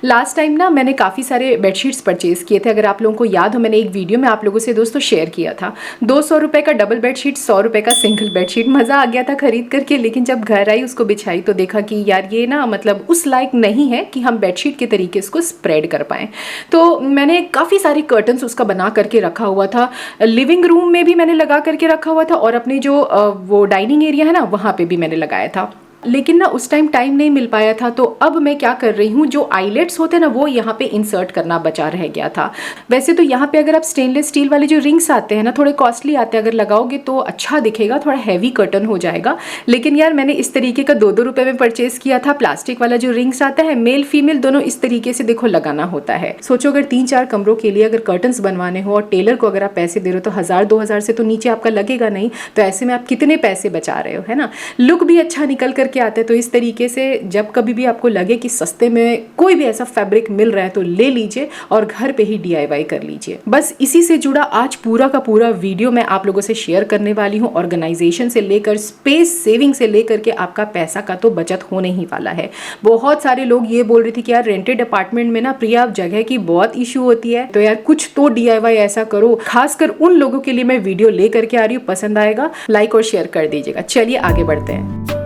Last time ना मैंने काफ़ी सारे बेडशीट्स परचेज़ किए थे, अगर आप लोगों को याद हो मैंने एक वीडियो में आप लोगों से दोस्तों शेयर किया था। 200 रुपये का डबल बेडशीट, 100 रुपये का सिंगल बेडशीट। मज़ा आ गया था खरीद करके, लेकिन जब घर आई उसको बिछाई तो देखा कि यार ये ना मतलब उस लायक नहीं है कि हम बेडशीट के तरीके से उसको स्प्रेड कर पाएँ। तो मैंने काफ़ी सारी कर्टन्स उसका बना करके रखा हुआ था, लिविंग रूम में भी मैंने लगा करके रखा हुआ था और अपनी जो वो डाइनिंग एरिया है ना वहाँ पे भी मैंने लगाया था, लेकिन ना उस टाइम टाइम नहीं मिल पाया था। तो अब मैं क्या कर रही हूँ, जो आईलेट्स होते हैं ना वो यहाँ पे इंसर्ट करना बचा रह गया था। वैसे तो यहाँ पे अगर आप स्टेनलेस स्टील वाले जो रिंग्स आते हैं ना थोड़े कॉस्टली आते हैं, अगर लगाओगे तो अच्छा दिखेगा, थोड़ा हैवी कर्टन हो जाएगा। लेकिन यार मैंने इस तरीके का 2-2 रुपये में परचेज किया था। प्लास्टिक वाला जो रिंग्स आता है मेल फीमेल दोनों इस तरीके से देखो लगाना होता है। सोचो अगर 3-4 कमरों के लिए अगर कर्टन्स बनवाने हो और टेलर को अगर आप पैसे दे रहे हो तो 1000-2000 से तो नीचे आपका लगेगा नहीं। तो ऐसे में आप कितने पैसे बचा रहे हो, है ना। लुक भी अच्छा निकल करके आते हैं। तो इस तरीके से जब कभी भी आपको लगे कि सस्ते में कोई भी ऐसा फैब्रिक मिल रहा है तो ले लीजिए और घर पे ही DIY कर लीजिए। बस इसी से जुड़ा आज पूरा का पूरा वीडियो मैं आप लोगों से शेयर करने वाली हूँ। ऑर्गेनाइजेशन से लेकर स्पेस सेविंग से लेकर के आपका पैसा का तो बचत होने ही वाला है। बहुत सारे लोग ये बोल रहे थे कि यार रेंटेड अपार्टमेंट में ना प्रिया जगह की बहुत इशू होती है, तो यार कुछ तो DIY ऐसा करो। खासकर उन लोगों के लिए मैं वीडियो ले करके आ रही हूँ। पसंद आएगा लाइक और शेयर कर दीजिएगा। चलिए आगे बढ़ते हैं।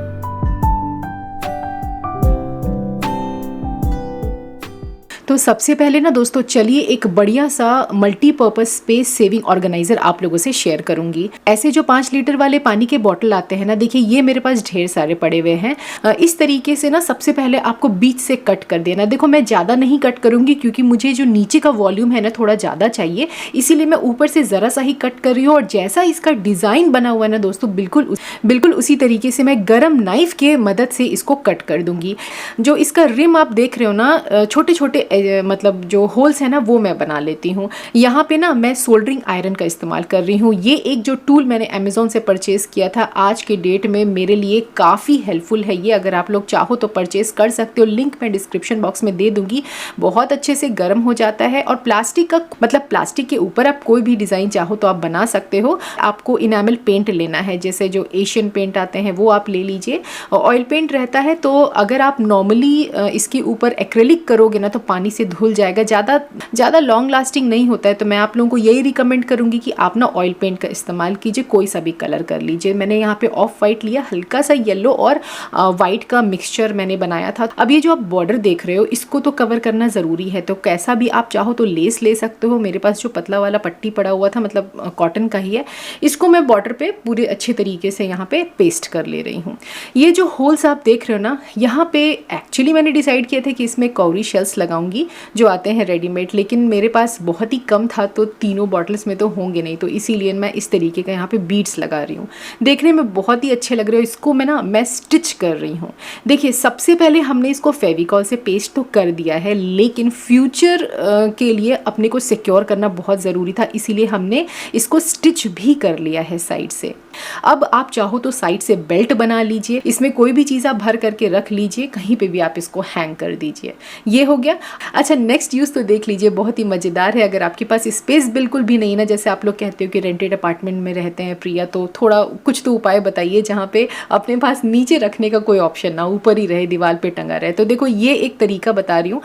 तो सबसे पहले ना दोस्तों चलिए एक बढ़िया सा मल्टीपर्पज स्पेस सेविंग ऑर्गेनाइजर आप लोगों से शेयर करूंगी। ऐसे जो 5 लीटर वाले पानी के बॉटल आते हैं ना, देखिए ये मेरे पास ढेर सारे पड़े हुए हैं। इस तरीके से ना सबसे पहले आपको बीच से कट कर देना। देखो मैं ज़्यादा नहीं कट करूंगी क्योंकि मुझे जो नीचे का वॉल्यूम है ना थोड़ा ज़्यादा चाहिए, इसीलिए मैं ऊपर से ज़रा सा ही कट कर रही हूँ। और जैसा इसका डिज़ाइन बना हुआ है ना दोस्तों बिल्कुल उसी तरीके से मैं गर्म नाइफ के मदद से इसको कट कर दूंगी। जो इसका रिम आप देख रहे हो ना, छोटे छोटे मतलब जो होल्स है ना वो मैं बना लेती हूँ। यहाँ पे ना मैं सोल्डरिंग आयरन का इस्तेमाल कर रही हूँ। ये एक जो टूल मैंने अमेज़ॉन से परचेज़ किया था, आज के डेट में मेरे लिए काफ़ी हेल्पफुल है ये। अगर आप लोग चाहो तो परचेज़ कर सकते हो, लिंक मैं डिस्क्रिप्शन बॉक्स में दे दूँगी। बहुत अच्छे से गर्म हो जाता है और प्लास्टिक का मतलब प्लास्टिक के ऊपर आप कोई भी डिज़ाइन चाहो तो आप बना सकते हो। आपको इनामल पेंट लेना है, जैसे जो एशियन पेंट आते हैं वो आप ले लीजिए। ऑयल पेंट रहता है तो अगर आप नॉर्मली इसके ऊपर एक्रेलिक करोगे ना तो पानी से धुल जाएगा, ज़्यादा लॉन्ग लास्टिंग नहीं होता है। तो मैं आप लोगों को यही रिकमेंड करूंगी कि आप ना ऑयल पेंट का इस्तेमाल कीजिए, कोई सा भी कलर कर लीजिए। मैंने यहाँ पे ऑफ वाइट लिया, हल्का सा येलो और वाइट का मिक्सचर मैंने बनाया था। अब ये जो आप बॉर्डर देख रहे हो इसको तो कवर करना ज़रूरी है, तो कैसा भी आप चाहो तो लेस ले सकते हो। मेरे पास जो पतला वाला पट्टी पड़ा हुआ था मतलब कॉटन का ही है, इसको मैं बॉर्डर पे पूरे अच्छे तरीके से यहाँ पे पेस्ट कर ले रही हूँ। ये जो होल्स आप देख रहे हो ना, यहाँ पे एक्चुअली मैंने डिसाइड किया था कि इसमें कौरी शेल्स लगाऊंगी जो आते हैं रेडीमेड, लेकिन मेरे पास बहुत ही कम था तो तीनों बॉटल्स में तो होंगे नहीं, तो इसीलिए मैं इस तरीके का यहाँ पे बीड्स लगा रही हूँ। देखने में बहुत ही अच्छे लग रहे हो। इसको मैं स्टिच कर रही हूँ। देखिए सबसे पहले हमने इसको फेविकॉल से पेस्ट तो कर दिया है, लेकिन फ्यूचर के लिए अपने को सिक्योर करना बहुत ज़रूरी था, इसीलिए हमने इसको स्टिच भी कर लिया है साइड से। अब आप चाहो तो साइड से बेल्ट बना लीजिए, इसमें कोई भी चीज़ आप भर करके रख लीजिए, कहीं पे भी आप इसको हैंग कर दीजिए। ये हो गया। अच्छा नेक्स्ट यूज़ तो देख लीजिए, बहुत ही मज़ेदार है। अगर आपके पास स्पेस बिल्कुल भी नहीं ना, जैसे आप लोग कहते हो कि रेंटेड अपार्टमेंट में रहते हैं प्रिया, तो थोड़ा कुछ तो उपाय बताइए जहाँ पे अपने पास नीचे रखने का कोई ऑप्शन ना, ऊपर ही रहे, दीवार पे टंगा रहे। तो देखो ये एक तरीका बता रही हूँ।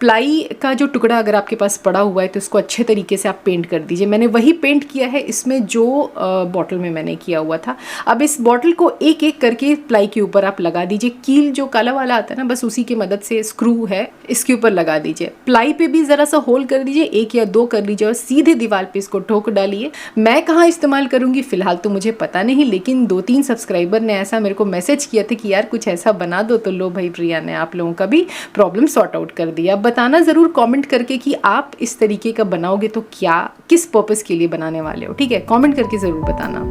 प्लाई का जो टुकड़ा अगर आपके पास पड़ा हुआ है तो इसको अच्छे तरीके से आप पेंट कर दीजिए। मैंने वही पेंट किया है इसमें जो बॉटल में मैंने किया हुआ था। अब इस बॉटल को एक एक करके प्लाई के ऊपर आप लगा दीजिए। कील जो काला वाला आता है ना, बस उसी की मदद से स्क्रू है इसके ऊपर लगा दीजिए। प्लाई पे भी ज़रा सा होल कर दीजिए, 1 या 2 कर लीजिए और सीधे दीवार पे इसको ठोक डालिए। मैं कहाँ इस्तेमाल करूँगी फ़िलहाल तो मुझे पता नहीं, लेकिन 2-3 सब्सक्राइबर ने ऐसा मेरे को मैसेज किया था कि यार कुछ ऐसा बना दो, तो लो भाई प्रिया ने आप लोगों का भी प्रॉब्लम सॉर्ट आउट कर दिया। बताना ज़रूर कमेंट करके कि आप इस तरीके का बनाओगे तो क्या किस पर्पज़ के लिए बनाने वाले हो, ठीक है। कमेंट करके ज़रूर बताना।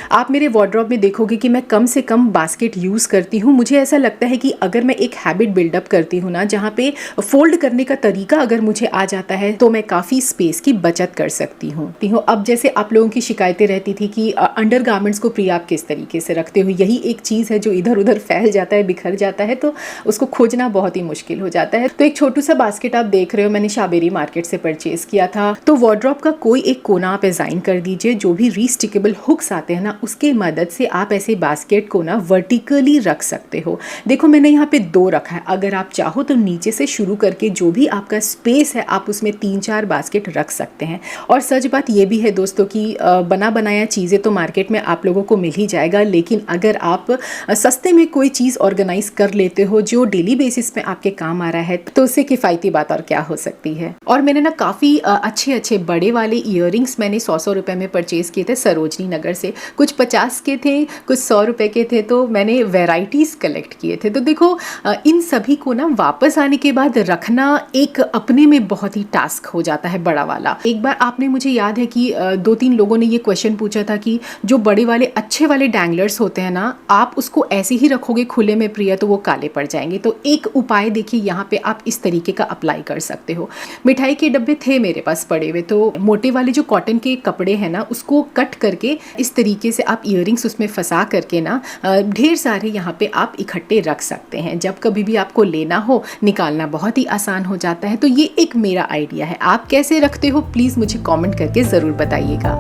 आप मेरे वार्डरोब में देखोगे कि मैं कम से कम बास्केट यूज़ करती हूँ। मुझे ऐसा लगता है कि अगर मैं एक हैबिट बिल्डअप करती हूँ ना, जहाँ पे फोल्ड करने का तरीका अगर मुझे आ जाता है तो मैं काफ़ी स्पेस की बचत कर सकती हूँ। अब जैसे आप लोगों की शिकायतें रहती थी कि अंडर गारमेंट्स को प्रिया आप किस तरीके से रखते हो, यही एक चीज़ है जो इधर उधर फैल जाता है, बिखर जाता है, तो उसको खोजना बहुत ही मुश्किल हो जाता है। तो एक छोटू सा बास्केट आप देख रहे हो, मैंने शाबेरी मार्केट से परचेज़ किया था। तो वार्डरोब का कोई एक कोना आप डिज़ाइन कर दीजिए। जो भी रीस्टिकेबल हुक्स आते हैं ना ना, उसके मदद से आप ऐसे बास्केट को ना वर्टिकली रख सकते हो। देखो मैंने यहाँ पे 2 रखा है, अगर आप चाहो तो नीचे से शुरू करके जो भी आपका स्पेस है आप उसमें 3-4 बास्केट रख सकते हैं। और सच बात ये भी है दोस्तों कि बना बनाया चीज़ें तो मार्केट में आप लोगों को मिल ही जाएगा, लेकिन अगर आप सस्ते में कोई चीज़ ऑर्गेनाइज कर लेते हो जो डेली बेसिस पे आपके काम आ रहा है, तो उससे किफ़ायती बात और क्या हो सकती है। और मैंने ना काफ़ी अच्छे अच्छे बड़े वाले ईयरिंग्स मैंने 100-100 रुपए में परचेज़ किए थे सरोजनी नगर से। कुछ 50 के थे, कुछ 100 रुपए के थे, तो मैंने वेराइटीज़ कलेक्ट किए थे। तो देखो इन सभी को ना वापस आने के बाद रखना एक अपने में बहुत ही टास्क हो जाता है बड़ा वाला। एक बार आपने, मुझे याद है कि 2-3 लोगों ने ये क्वेश्चन पूछा था कि जो बड़े वाले अच्छे वाले डैंगलर्स होते हैं ना, आप उसको ऐसे ही रखोगे खुले में प्रिया तो वो काले पड़ जाएंगे। तो एक उपाय देखिए यहाँ पे आप इस तरीके का अप्लाई कर सकते हो। मिठाई के डब्बे थे मेरे पास पड़े हुए, तो मोटे वाले जो कॉटन के कपड़े हैं ना उसको कट करके इस तरीके से आप ईयरिंग्स उसमें फंसा करके ना ढेर सारे यहाँ पे आप इकट्ठे रख सकते हैं। जब कभी भी आपको लेना हो, निकालना बहुत ही आसान हो जाता है। तो ये एक मेरा आइडिया है। आप कैसे रखते हो प्लीज़ मुझे कमेंट करके ज़रूर बताइएगा।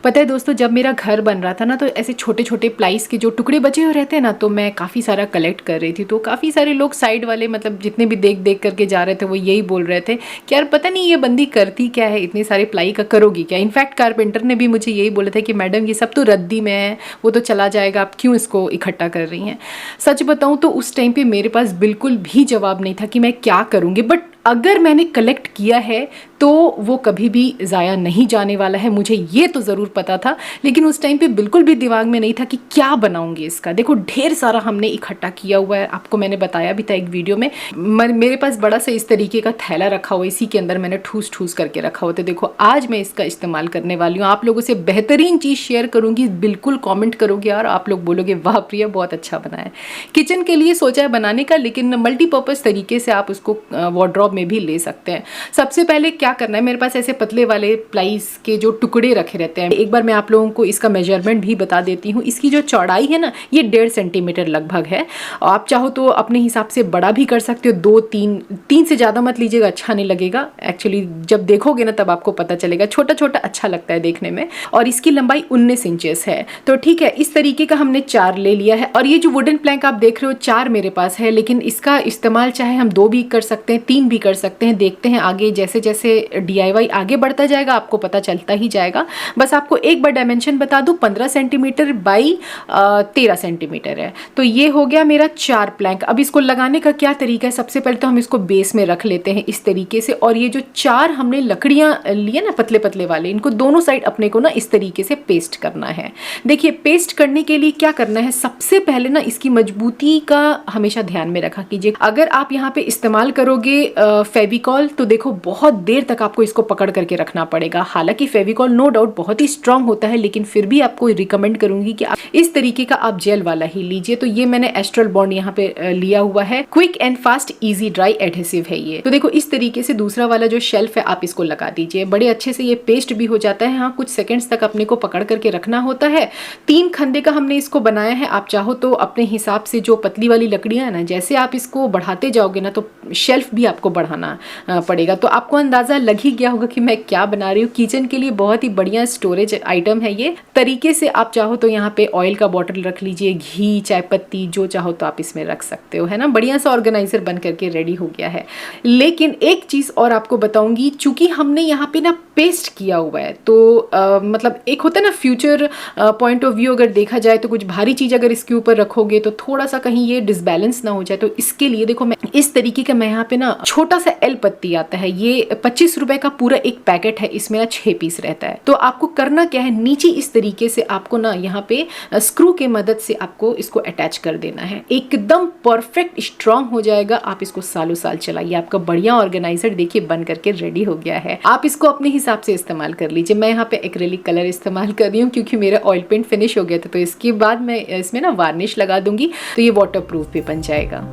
पता है दोस्तों, जब मेरा घर बन रहा था ना, तो ऐसे छोटे छोटे प्लाईस के जो टुकड़े बचे हुए रहते हैं ना, तो मैं काफ़ी सारा कलेक्ट कर रही थी। तो काफ़ी सारे लोग साइड वाले, मतलब जितने भी देख देख करके जा रहे थे, वो यही बोल रहे थे कि यार पता नहीं ये बंदी करती क्या है, इतने सारे प्लाई का करोगी क्या। इनफैक्ट कारपेंटर ने भी मुझे यही बोला था कि मैडम ये सब तो रद्दी में है, वो तो चला जाएगा, आप क्यों इसको इकट्ठा कर रही हैं। सच बताऊँ तो उस टाइम पर मेरे पास बिल्कुल भी जवाब नहीं था कि मैं क्या करूँगी, बट अगर मैंने कलेक्ट किया है तो वो कभी भी ज़ाया नहीं जाने वाला है, मुझे ये तो ज़रूर पता था। लेकिन उस टाइम पे बिल्कुल भी दिमाग में नहीं था कि क्या बनाऊंगी इसका। देखो ढेर सारा हमने इकट्ठा किया हुआ है, आपको मैंने बताया भी था एक वीडियो में। मेरे पास बड़ा सा इस तरीके का थैला रखा हुआ, इसी के अंदर मैंने ठूस ठूस करके रखा हुआ। तो देखो आज मैं इसका इस्तेमाल करने वाली हूँ, आप लोगों से बेहतरीन चीज़ शेयर करूँगी, बिल्कुल कॉमेंट करोगे और आप लोग बोलोगे वाह प्रिया बहुत अच्छा बना है। किचन के लिए सोचा है बनाने का, लेकिन मल्टीपर्पज़ तरीके से आप उसको वार्डरोब में भी ले सकते हैं। सबसे पहले क्या करना है, मेरे पास ऐसे पतले वाले प्लाईस के जो टुकड़े रखे रहते हैं। एक बार मैं आप लोगों को इसका मेजरमेंट भी बता देती हूँ। इसकी जो चौड़ाई है ना, ये 1.5 सेंटीमीटर लगभग है। आप चाहो तो अपने हिसाब से बड़ा भी कर सकते हो, 2-3 से ज़्यादा मत लीजिएगा, अच्छा नहीं लगेगा। एक्चुअली जब देखोगे ना तब आपको पता चलेगा, छोटा छोटा अच्छा लगता है देखने में। और इसकी लंबाई 19 इंचेस है। तो ठीक है, इस तरीके का हमने 4 ले लिया है। और ये जो वुडन प्लैंक आप देख रहे हो 4 मेरे पास है, लेकिन इसका इस्तेमाल चाहे हम 2 भी कर सकते हैं, 3 भी कर सकते हैं। देखते हैं आगे, जैसे जैसे DIY आगे बढ़ता जाएगा आपको पता चलता ही जाएगा। बस आपको एक बार डायमेंशन बता दूं, 15 सेंटीमीटर बाई 13 सेंटीमीटर है। तो ये हो गया मेरा 4 प्लैंक। अब इसको लगाने का क्या तरीका है, सबसे पहले तो हम इसको बेस में रख लेते हैं इस तरीके से। और ये जो 4 हमने लकड़ियां लिए ना पतले पतले वाले, इनको दोनों साइड अपने को ना इस तरीके से पेस्ट करना है। देखिए पेस्ट करने के लिए क्या करना है, सबसे पहले ना इसकी मजबूती का हमेशा ध्यान में रखा कीजिए। अगर आप यहाँ पे इस्तेमाल करोगे फेविकॉल, तो देखो बहुत देर तक आपको इसको पकड़ करके रखना पड़ेगा। हालांकि फेविकॉल नो डाउट बहुत ही स्ट्रांग होता है, लेकिन फिर भी आपको रिकमेंड करूंगी कि आप इस तरीके का आप जेल वाला ही लीजिए। तो ये मैंने एस्ट्रल बॉन्ड यहाँ पे लिया हुआ है, quick and fast easy dry adhesive है ये। तो देखो इस तरीके से दूसरा वाला जो शेल्फ है आप इसको लगा दीजिए, बड़े अच्छे से ये पेस्ट भी हो जाता है। हाँ, कुछ सेकंड्स तक अपने को पकड़ करके रखना होता है। 3 खंदे का हमने इसको बनाया है। आप चाहो तो अपने हिसाब से जो पतली वाली लकड़ियां है ना, जैसे आप इसको बढ़ाते जाओगे ना, तो शेल्फ भी आपको बढ़ाना पड़ेगा। तो आपको अंदाजा लग ही गया होगा कि मैं क्या बना रही हूँ। किचन के लिए बहुत ही बढ़िया स्टोरेज आइटम है ये तरीके से। आप चाहो तो यहाँ पे ऑयल का बॉटल रख लीजिए, घी, चाय पत्ती, जो चाहो तो आप इसमें रख सकते हो, है ना। बढ़िया सा ऑर्गेनाइजर बन करके रेडी हो गया है। लेकिन एक चीज और आपको बताऊंगी, चूंकि हमने यहाँ पे ना पेस्ट किया हुआ है, तो मतलब एक होता है ना फ्यूचर पॉइंट ऑफ व्यू, अगर देखा जाए तो कुछ भारी चीज अगर इसके ऊपर रखोगे तो थोड़ा सा कहीं ये डिसबैलेंस ना हो जाए। तो इसके लिए देखो मैं इस तरीके का, मैं यहाँ पे ना छोटा सा एल पत्ती आता है, ये 25 रुपए का पूरा एक पैकेट है, इसमें ना 6 पीस रहता है। तो आपको करना क्या है, नीचे इस तरीके से आपको ना यहाँ पे स्क्रू के मदद से आपको इसको अटैच कर देना है। एकदम परफेक्ट स्ट्रांग हो जाएगा। आप इसको सालों साल चलाइए, आपका बढ़िया ऑर्गेनाइजर देखिए बन करके रेडी हो गया है। आप इसको अपने हिसाब से इस्तेमाल कर लीजिए। मैं यहाँ पे एक्रेलिक कलर इस्तेमाल कर रही हूँ क्योंकि मेरा ऑयल पेंट फिनिश हो गया था। तो इसके बाद मैं इसमें ना वार्निश लगा दूंगी, तो ये वाटर प्रूफ भी बन जाएगा।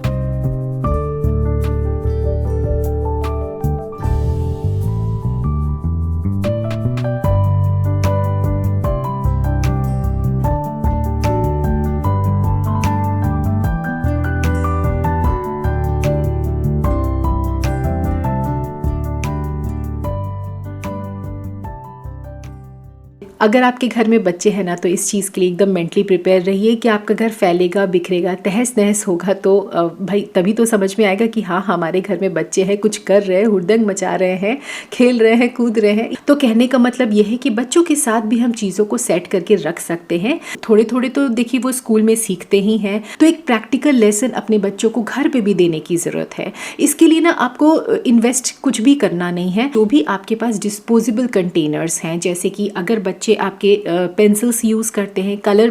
अगर आपके घर में बच्चे हैं ना तो इस चीज़ के लिए एकदम मेंटली प्रिपेयर रहिए कि आपका घर फैलेगा, बिखरेगा, तहस नहस होगा तो भाई तभी तो समझ में आएगा कि हाँ हमारे घर में बच्चे हैं, कुछ कर रहे हैं, हुड़दंग मचा रहे हैं, खेल रहे हैं, कूद रहे हैं। तो कहने का मतलब यह है कि बच्चों के साथ भी हम चीज़ों को सेट करके रख सकते हैं। थोड़े थोड़े तो देखिए वो स्कूल में सीखते ही हैं, तो एक प्रैक्टिकल लेसन अपने बच्चों को घर पे भी देने की ज़रूरत है। इसके लिए ना आपको इन्वेस्ट कुछ भी करना नहीं है। तो भी आपके पास डिस्पोजेबल कंटेनर्स हैं, जैसे कि अगर बच्चे आपके पेंसिल्स यूज़ करते हैं, कलर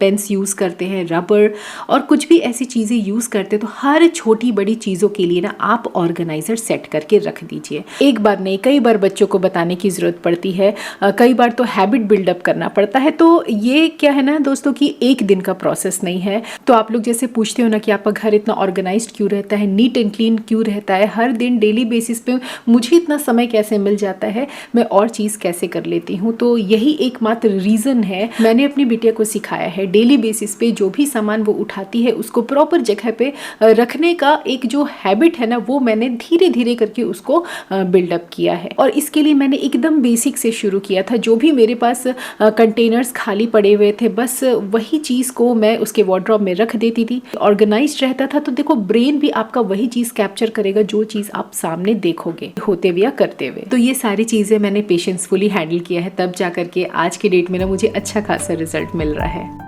पेन्स यूज़ करते हैं, रबर और कुछ भी ऐसी चीज़ें यूज़ करते हैं, तो हर छोटी बड़ी चीज़ों के लिए ना आप ऑर्गेनाइज़र सेट करके रख दीजिए। एक बार नहीं, कई बार बच्चों को बताने की ज़रूरत पड़ती है, कई बार तो हैबिट बिल्डअप करना पड़ता है। तो ये क्या है ना दोस्तों कि एक दिन का प्रोसेस नहीं है। तो आप लोग जैसे पूछते हो ना कि आपका घर इतना ऑर्गेनाइज्ड क्यों रहता है, नीट एंड क्लीन क्यों रहता है, हर दिन डेली बेसिस पे मुझे इतना समय कैसे मिल जाता है, मैं और चीज़ कैसे कर लेती हूँ, तो यही एकमात्र रीज़न है। मैंने अपनी बिटिया को सिखाया है डेली बेसिस पे जो भी सामान वो उठाती है उसको प्रॉपर जगह पे रखने का एक जो हैबिट है ना, वो मैंने धीरे धीरे करके उसको बिल्डअप किया है। और इसके लिए मैंने एकदम बेसिक से शुरू किया था। जो भी मेरे पास कंटेनर्स खाली पड़े हुए थे, बस वही चीज़ को मैं उसके वार्डरोब में रख देती थी। ऑर्गेनाइज्ड रहता था तो देखो ब्रेन भी आपका वही चीज़ कैप्चर करेगा जो चीज़ आप सामने देखोगे होते हुए या करते हुए। तो ये सारी चीज़ें मैंने पेशेंसफुली हैंडल किया है, तब जा करके आज के डेट में ना मुझे अच्छा खासा रिजल्ट मिल रहा है।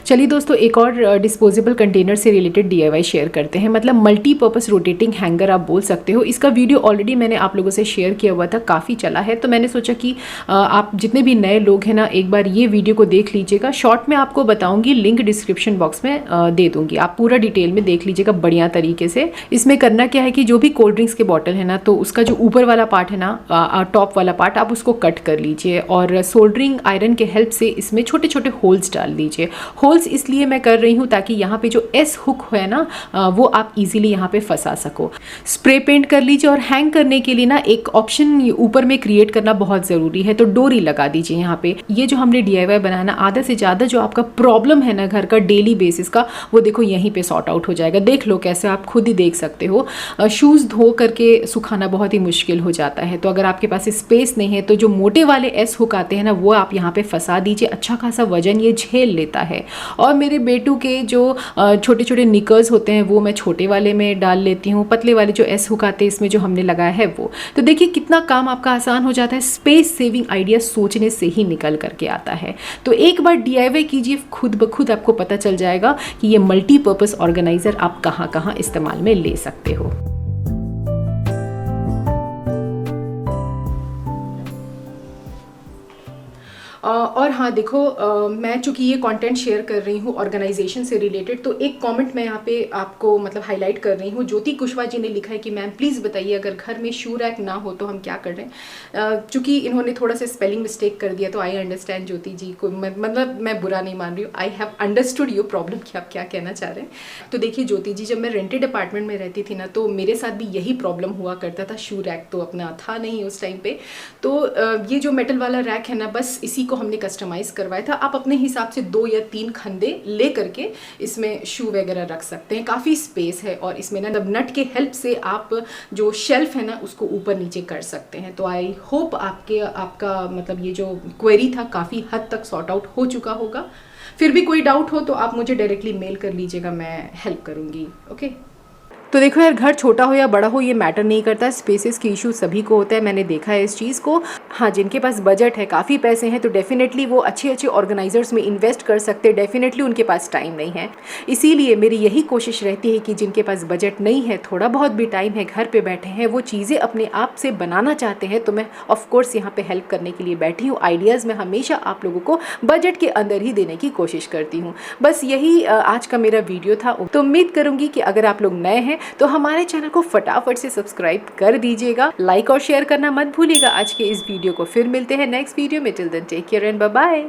चलिए दोस्तों, एक और डिस्पोजेबल कंटेनर से रिलेटेड DIY शेयर करते हैं, मतलब मल्टीपर्पज़ रोटेटिंग हैंगर आप बोल सकते हो। इसका वीडियो ऑलरेडी मैंने आप लोगों से शेयर किया हुआ था, काफ़ी चला है। तो मैंने सोचा कि आप जितने भी नए लोग हैं ना, एक बार ये वीडियो को देख लीजिएगा। शॉर्ट में आपको बताऊंगी, लिंक डिस्क्रिप्शन बॉक्स में दे दूंगी, आप पूरा डिटेल में देख लीजिएगा बढ़िया तरीके से। इसमें करना क्या है कि जो भी कोल्ड ड्रिंक्स के बॉटल है ना, तो उसका जो ऊपर वाला पार्ट है ना, टॉप वाला पार्ट, आप उसको कट कर लीजिए और सोल्डरिंग आयरन के हेल्प से इसमें छोटे छोटे होल्स डाल दीजिए। होल्स इसलिए मैं कर रही हूँ ताकि यहाँ पे जो एस हुक है ना, वो आप इजीली यहाँ पे फंसा सको। स्प्रे पेंट कर लीजिए और हैंग करने के लिए ना एक ऑप्शन ऊपर में क्रिएट करना बहुत ज़रूरी है, तो डोरी लगा दीजिए यहाँ पे। ये जो हमने DIY बनाना, आधा से ज़्यादा जो आपका प्रॉब्लम है ना घर का डेली बेसिस का, वो देखो यहीं पे सॉर्ट आउट हो जाएगा। देख लो कैसे, आप खुद ही देख सकते हो। शूज़ धो करके सुखाना बहुत ही मुश्किल हो जाता है, तो अगर आपके पास स्पेस नहीं है तो जो मोटे वाले एस हुक आते हैं ना, वो आप यहाँ पे फंसा दीजिए। अच्छा खासा वजन ये झेल लेता है। और मेरे बेटू के जो छोटे छोटे निकर्स होते हैं वो मैं छोटे वाले में डाल लेती हूँ, पतले वाले जो एस हुक आते हैं इसमें जो हमने लगाया है वो। तो देखिए कितना काम आपका आसान हो जाता है। स्पेस सेविंग आइडिया सोचने से ही निकल करके आता है। तो एक बार DIY कीजिए, खुद ब खुद आपको पता चल जाएगा कि ये मल्टीपर्पज़ ऑर्गेनाइजर आप कहाँ कहाँ इस्तेमाल में ले सकते हो। और हाँ देखो, मैं चूँकि ये कंटेंट शेयर कर रही हूँ ऑर्गेनाइजेशन से रिलेटेड, तो एक कमेंट मैं यहाँ पे आपको मतलब हाईलाइट कर रही हूँ। ज्योति कुशवाहा जी ने लिखा है कि मैम प्लीज़ बताइए अगर घर में शू रैक ना हो तो हम क्या कर रहे हैं। चूँकि इन्होंने थोड़ा सा स्पेलिंग मिस्टेक कर दिया, तो आई अंडरस्टैंड ज्योति जी को, मतलब मैं बुरा नहीं मान रही हूँ। I have understood your problem कि आप क्या कहना चाह रहे हैं। तो देखिए ज्योति जी, जब मैं रेंटेड अपार्टमेंट में रहती थी ना, तो मेरे साथ भी यही प्रॉब्लम हुआ करता था। शू रैक तो अपना था नहीं उस टाइम पे, तो ये जो मेटल वाला रैक है ना, बस इसी को हमने कस्टमाइज करवाया था। आप अपने हिसाब से 2 या 3 खंदे ले करके इसमें शू वगैरह रख सकते हैं, काफ़ी स्पेस है। और इसमें ना नट के हेल्प से आप जो शेल्फ है ना उसको ऊपर नीचे कर सकते हैं। तो आई होप आपका मतलब ये जो क्वेरी था काफ़ी हद तक सॉर्ट आउट हो चुका होगा। फिर भी कोई डाउट हो तो आप मुझे डायरेक्टली मेल कर लीजिएगा, मैं हेल्प करूँगी। ओके। तो देखो यार, घर छोटा हो या बड़ा हो ये मैटर नहीं करता, स्पेसेस की इशू सभी को होता है, मैंने देखा है इस चीज़ को। हाँ, जिनके पास बजट है, काफ़ी पैसे हैं, तो डेफिनेटली वो अच्छे अच्छे ऑर्गेनाइजर्स में इन्वेस्ट कर सकते हैं। डेफिनेटली उनके पास टाइम नहीं है, इसीलिए मेरी यही कोशिश रहती है कि जिनके पास बजट नहीं है, थोड़ा बहुत भी टाइम है, घर पर बैठे हैं, वो चीज़ें अपने आप से बनाना चाहते हैं, तो मैं ऑफकोर्स यहाँ पर हेल्प करने के लिए बैठी हूँ। आइडियाज़ मैं हमेशा आप लोगों को बजट के अंदर ही देने की कोशिश करती हूँ। बस यही आज का मेरा वीडियो था। तो उम्मीद करूँगी कि अगर आप लोग नए हैं तो हमारे चैनल को फटाफट से सब्सक्राइब कर दीजिएगा, लाइक और शेयर करना मत भूलिएगा। आज के इस वीडियो को फिर मिलते हैं नेक्स्ट वीडियो में। Till then take care and bye bye.